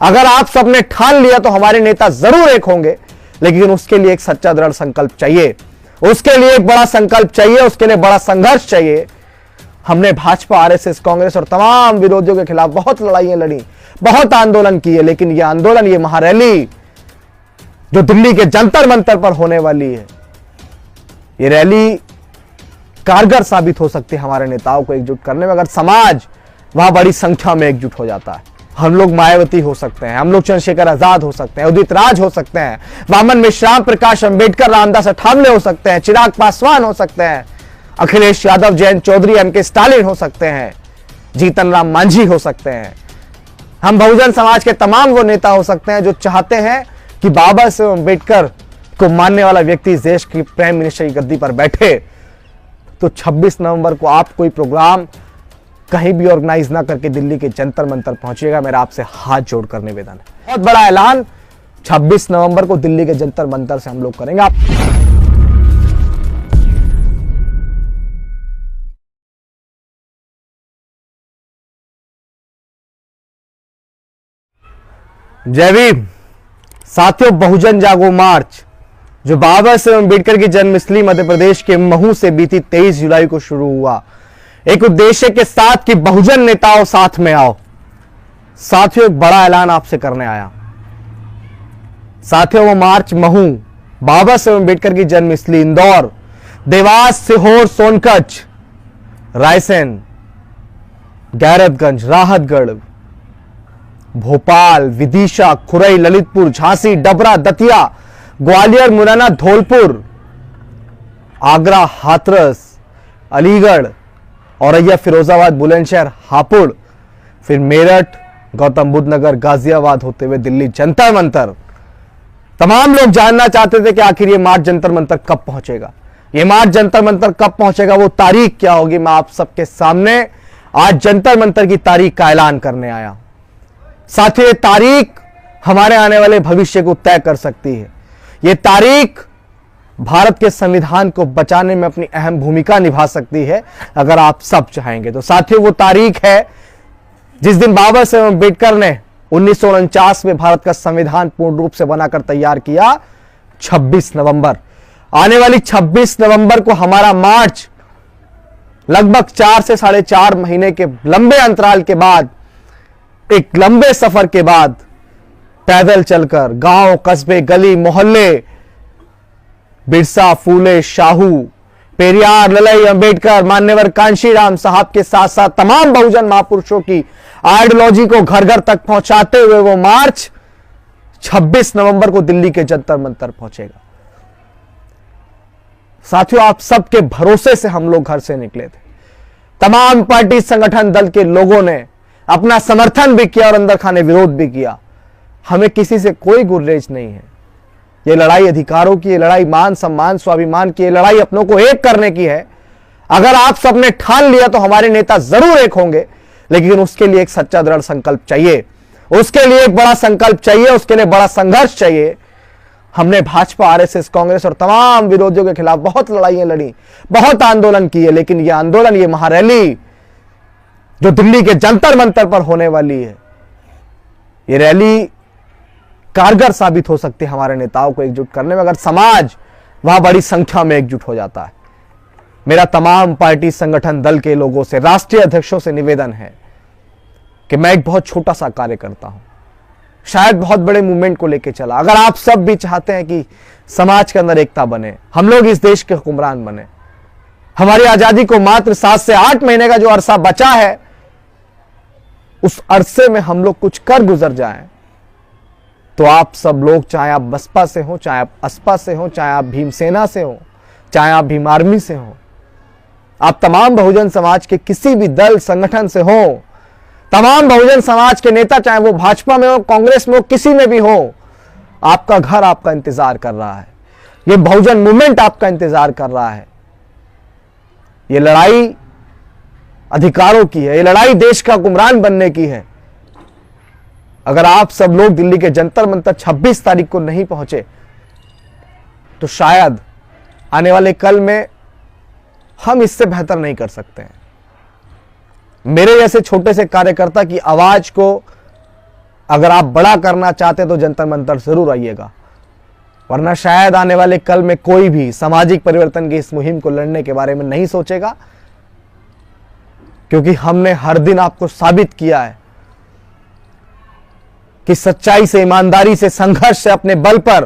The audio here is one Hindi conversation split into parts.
अगर आप सबने ठान लिया तो हमारे नेता जरूर एक होंगे, लेकिन उसके लिए एक सच्चा दृढ़ संकल्प चाहिए, उसके लिए एक बड़ा संकल्प चाहिए, उसके लिए बड़ा संघर्ष चाहिए। हमने भाजपा, आरएसएस, कांग्रेस और तमाम विरोधियों के खिलाफ बहुत लड़ाइयां लड़ी, बहुत आंदोलन किए, लेकिन यह आंदोलन, यह महारैली जो दिल्ली के जंतर मंतर पर होने वाली है, यह रैली कारगर साबित हो सकती है हमारे नेताओं को एकजुट करने में, अगर समाज वहां बड़ी संख्या में एकजुट हो जाता है। हम लोग मायावती हो सकते हैं, हम लोग चंद्रशेखर आजाद हो सकते हैं, उदित राज हो सकते हैं, वामन मिश्राम, प्रकाश अंबेडकर, रामदास अठावले हो सकते हैं, चिराग पासवान हो सकते हैं, अखिलेश यादव, जयंत चौधरी, एमके स्टालिन हो सकते हैं, जीतन राम मांझी हो सकते हैं। हम बहुजन समाज के तमाम वो नेता हो सकते हैं जो चाहते हैं कि बाबा साहेब अंबेडकर को मानने वाला व्यक्ति इस देश की प्राइम मिनिस्टर की गद्दी पर बैठे। तो 26 नवंबर को आप कोई प्रोग्राम कहीं भी ऑर्गेनाइज ना करके दिल्ली के जंतर मंतर पहुंचिएगा, मेरा आपसे हाथ जोड़कर निवेदन है। बहुत बड़ा ऐलान 26 नवंबर को दिल्ली के जंतर मंतर से हम लोग करेंगे। जय भीम साथियों, बहुजन जागो मार्च जो बाबा साहेब अंबेडकर की जन्मस्थली मध्य प्रदेश के महू से बीती 23 जुलाई को शुरू हुआ, एक उद्देश्य के साथ कि बहुजन नेताओं साथ में आओ। साथियों, एक बड़ा ऐलान आपसे करने आया। साथियों, वो मार्च महू, बाबा साहेब अंबेडकर की जन्मस्थली इंदौर, देवास, सीहोर, सोनकच्छ, रायसेन, गैरतगंज, राहतगढ़, भोपाल, विदिशा, खुरई, ललितपुर, झांसी, डबरा, दतिया, ग्वालियर, मुरैना, धौलपुर, आगरा, हाथरस, अलीगढ़, औरैया, फिरोजाबाद, बुलंदशहर, हापुड़, फिर मेरठ, गौतम बुद्ध नगर, गाजियाबाद होते हुए दिल्ली जंतर मंतर। तमाम लोग जानना चाहते थे कि आखिर ये मार्च जंतर मंतर कब पहुंचेगा, ये मार्च जंतर मंतर कब पहुंचेगा, वो तारीख क्या होगी। मैं आप सबके सामने आज जंतर मंतर की तारीख का ऐलान करने आया। साथियों, ये तारीख हमारे आने वाले भविष्य को तय कर सकती है। ये तारीख भारत के संविधान को बचाने में अपनी अहम भूमिका निभा सकती है, अगर आप सब चाहेंगे तो। साथियों, वो तारीख है जिस दिन बाबा साहेब अंबेडकर ने 1949 में भारत का संविधान पूर्ण रूप से बनाकर तैयार किया, 26 नवंबर। आने वाली 26 नवंबर को हमारा मार्च लगभग 4 से 4.5 महीने के लंबे अंतराल के बाद, एक लंबे सफर के बाद, पैदल चलकर गांव, कस्बे, गली, मोहल्ले, बिरसा, फूले, शाहू, पेरियार, ललई, अंबेडकर, मान्यवर कांशीराम साहब के साथ साथ तमाम बहुजन महापुरुषों की आइडियोलॉजी को घर घर तक पहुंचाते हुए वो मार्च 26 नवंबर को दिल्ली के जंतर मंतर पहुंचेगा। साथियों, आप सबके भरोसे से हम लोग घर से निकले थे। तमाम पार्टी, संगठन, दल के लोगों ने अपना समर्थन भी किया और अंदर खाने विरोध भी किया। हमें किसी से कोई गुरेज नहीं है। ये लड़ाई अधिकारों की, ये लड़ाई मान सम्मान, स्वाभिमान की, ये लड़ाई अपनों को एक करने की है। अगर आप सबने ठान लिया तो हमारे नेता जरूर एक होंगे, लेकिन उसके लिए एक सच्चा दृढ़ संकल्प चाहिए, उसके लिए एक बड़ा संकल्प चाहिए, उसके लिए बड़ा संघर्ष चाहिए। हमने भाजपा, आरएसएस, कांग्रेस और तमाम विरोधियों के खिलाफ बहुत लड़ाइयां लड़ी, बहुत आंदोलन किए, लेकिन यह आंदोलन, यह महारैली जो दिल्ली के जंतर मंतर पर होने वाली है, यह रैली कारगर साबित हो सकती है हमारे नेताओं को एकजुट करने में, अगर समाज वहां बड़ी संख्या में एकजुट हो जाता है। मेरा तमाम पार्टी, संगठन, दल के लोगों से, राष्ट्रीय अध्यक्षों से निवेदन है कि मैं एक बहुत छोटा सा कार्य करता हूं, शायद बहुत बड़े मूवमेंट को लेकर चला। अगर आप सब भी चाहते हैं कि समाज के अंदर एकता बने, हम लोग इस देश के हुक्मरान बने, हमारी आजादी को मात्र 7 से 8 महीने का जो अरसा बचा है, उस अरसे में हम लोग कुछ कर गुजर जाएं, तो आप सब लोग, चाहे आप बसपा से हो, चाहे आप असपा से हो, चाहे आप भीमसेना से हो, चाहे आप भीम आर्मी से हो, आप तमाम बहुजन समाज के किसी भी दल, संगठन से हो, तमाम बहुजन समाज के नेता, चाहे वो भाजपा में हो, कांग्रेस में हो, किसी में भी हो, आपका घर आपका इंतजार कर रहा है, ये बहुजन मूवमेंट आपका इंतजार कर रहा है। ये लड़ाई अधिकारों की है, ये लड़ाई देश का हुक्मरान बनने की है। अगर आप सब लोग दिल्ली के जंतर मंतर 26 तारीख को नहीं पहुंचे, तो शायद आने वाले कल में हम इससे बेहतर नहीं कर सकते हैं। मेरे जैसे छोटे से कार्यकर्ता की आवाज को अगर आप बड़ा करना चाहते तो जंतर मंतर जरूर आइएगा, वरना शायद आने वाले कल में कोई भी सामाजिक परिवर्तन की इस मुहिम को लड़ने के बारे में नहीं सोचेगा, क्योंकि हमने हर दिन आपको साबित किया है कि सच्चाई से, ईमानदारी से, संघर्ष से, अपने बल पर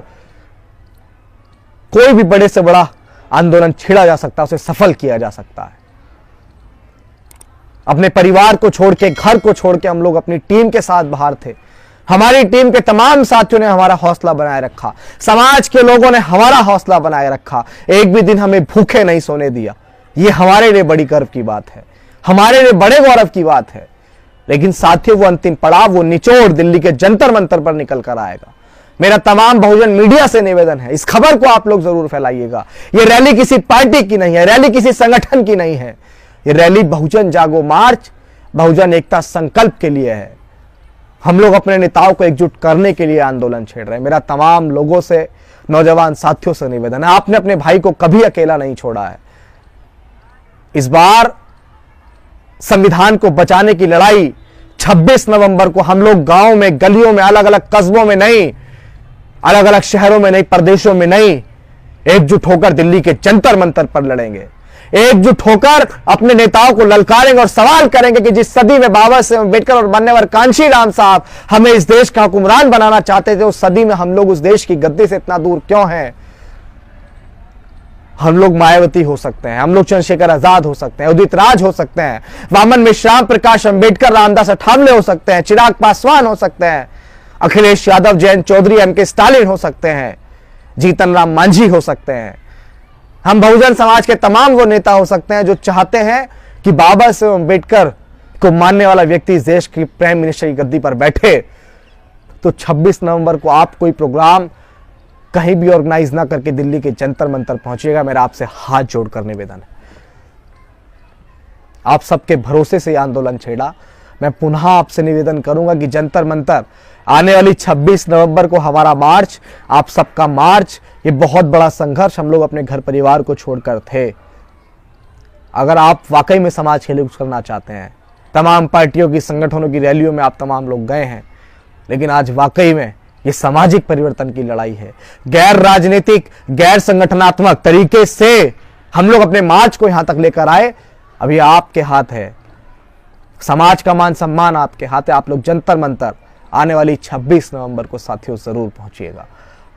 कोई भी बड़े से बड़ा आंदोलन छेड़ा जा सकता है, उसे सफल किया जा सकता है। अपने परिवार को छोड़ के, घर को छोड़ के हम लोग अपनी टीम के साथ बाहर थे। हमारी टीम के तमाम साथियों ने हमारा हौसला बनाए रखा, समाज के लोगों ने हमारा हौसला बनाए रखा, एक भी दिन हमें भूखे नहीं सोने दिया। यह हमारे लिए बड़ी गर्व की बात है, हमारे लिए बड़े गौरव की बात है। लेकिन साथियों, वो अंतिम पड़ाव, वो निचोड़ दिल्ली के जंतर मंतर पर निकल कर आएगा। मेरा तमाम बहुजन मीडिया से निवेदन है, इस खबर को आप लोग जरूर फैलाइएगा। ये रैली किसी पार्टी की नहीं है, रैली किसी संगठन की नहीं है, ये रैली बहुजन जागो मार्च, बहुजन एकता संकल्प के लिए है। हम लोग अपने नेताओं को एकजुट करने के लिए आंदोलन छेड़ रहे हैं। मेरा तमाम लोगों से, नौजवान साथियों से निवेदन है, आपने अपने भाई को कभी अकेला नहीं छोड़ा है। इस बार संविधान को बचाने की लड़ाई 26 नवंबर को हम लोग गांव में, गलियों में, अलग अलग कस्बों में नहीं, अलग अलग शहरों में नहीं, प्रदेशों में नहीं, एकजुट होकर दिल्ली के जंतर मंतर पर लड़ेंगे। एकजुट होकर अपने नेताओं को ललकारेंगे और सवाल करेंगे कि जिस सदी में बाबा साहेब अम्बेडकर और मान्यवर कांशी राम साहब हमें इस देश का हुक्मरान बनाना चाहते थे, उस सदी में हम लोग उस देश की गद्दी से इतना दूर क्यों हैं? हम लोग मायावती हो सकते हैं, हम लोग चंद्रशेखर आजाद हो सकते हैं, उदित राज हो सकते हैं, वामन मिश्राम, प्रकाश अंबेडकर, रामदास अठावले हो सकते हैं, चिराग पासवान हो सकते हैं, अखिलेश यादव, जयंत चौधरी, एम के स्टालिन हो सकते हैं, जीतन राम मांझी हो सकते हैं। हम बहुजन समाज के तमाम वो नेता हो सकते हैं जो चाहते हैं कि बाबा साहेब अम्बेडकर को मानने वाला व्यक्ति इस देश की प्राइम मिनिस्टर की गद्दी पर बैठे। तो 26 नवंबर को आप कोई प्रोग्राम कहीं भी ऑर्गेनाइज ना करके दिल्ली के जंतर मंतर पहुंचिएगा। मेरा आपसे हाथ जोड़कर निवेदन है, आप सबके भरोसे से यह आंदोलन छेड़ा। मैं पुनः आपसे निवेदन करूंगा कि जंतर मंतर आने वाली 26 नवंबर को हमारा मार्च, आप सबका मार्च, ये बहुत बड़ा संघर्ष। हम लोग अपने घर परिवार को छोड़कर थे। अगर आप वाकई में समाज के लिए कुछ करना चाहते हैं, तमाम पार्टियों की, संगठनों की रैलियों में आप तमाम लोग गए हैं, लेकिन आज वाकई में ये सामाजिक परिवर्तन की लड़ाई है। गैर राजनीतिक, गैर संगठनात्मक तरीके से हम लोग अपने मार्च को यहां तक लेकर आए। अभी आपके हाथ है, समाज का मान सम्मान आपके हाथ है। आप लोग जंतर मंतर आने वाली 26 नवंबर को साथियों जरूर पहुंचिएगा।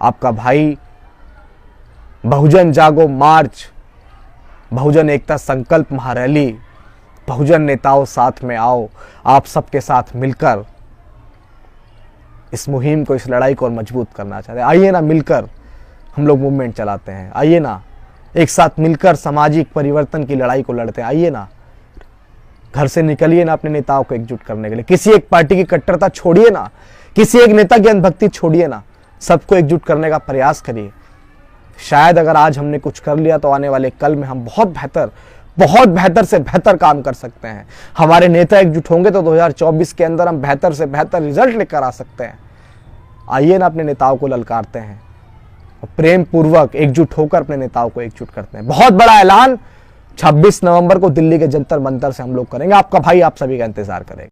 आपका भाई बहुजन जागो मार्च, बहुजन एकता संकल्प महारैली, बहुजन नेताओं साथ में आओ, आप सबके साथ मिलकर इस मुहिम को, इस लड़ाई को और मजबूत करना चाहते हैं। आइए ना, मिलकर हम लोग मूवमेंट चलाते हैं। आइए ना, एक साथ मिलकर सामाजिक परिवर्तन की लड़ाई को लड़ते हैं। आइए ना, घर से निकलिए ना अपने नेताओं को एकजुट करने के लिए। किसी एक पार्टी की कट्टरता छोड़िए ना, किसी एक नेता की अंधभक्ति छोड़िए ना, सबको एकजुट करने का प्रयास करिए। शायद अगर आज हमने कुछ कर लिया तो आने वाले कल में हम बहुत बेहतर से बेहतर काम कर सकते हैं। हमारे नेता एकजुट होंगे तो 2024 के अंदर हम बेहतर से बेहतर रिजल्ट लेकर आ सकते हैं। आइए ना, अपने नेताओं को ललकारते हैं और प्रेम पूर्वक एकजुट होकर अपने नेताओं को एकजुट करते हैं। बहुत बड़ा ऐलान 26 नवंबर को दिल्ली के जंतर मंतर से हम लोग करेंगे। आपका भाई आप सभी का इंतजार करेगा।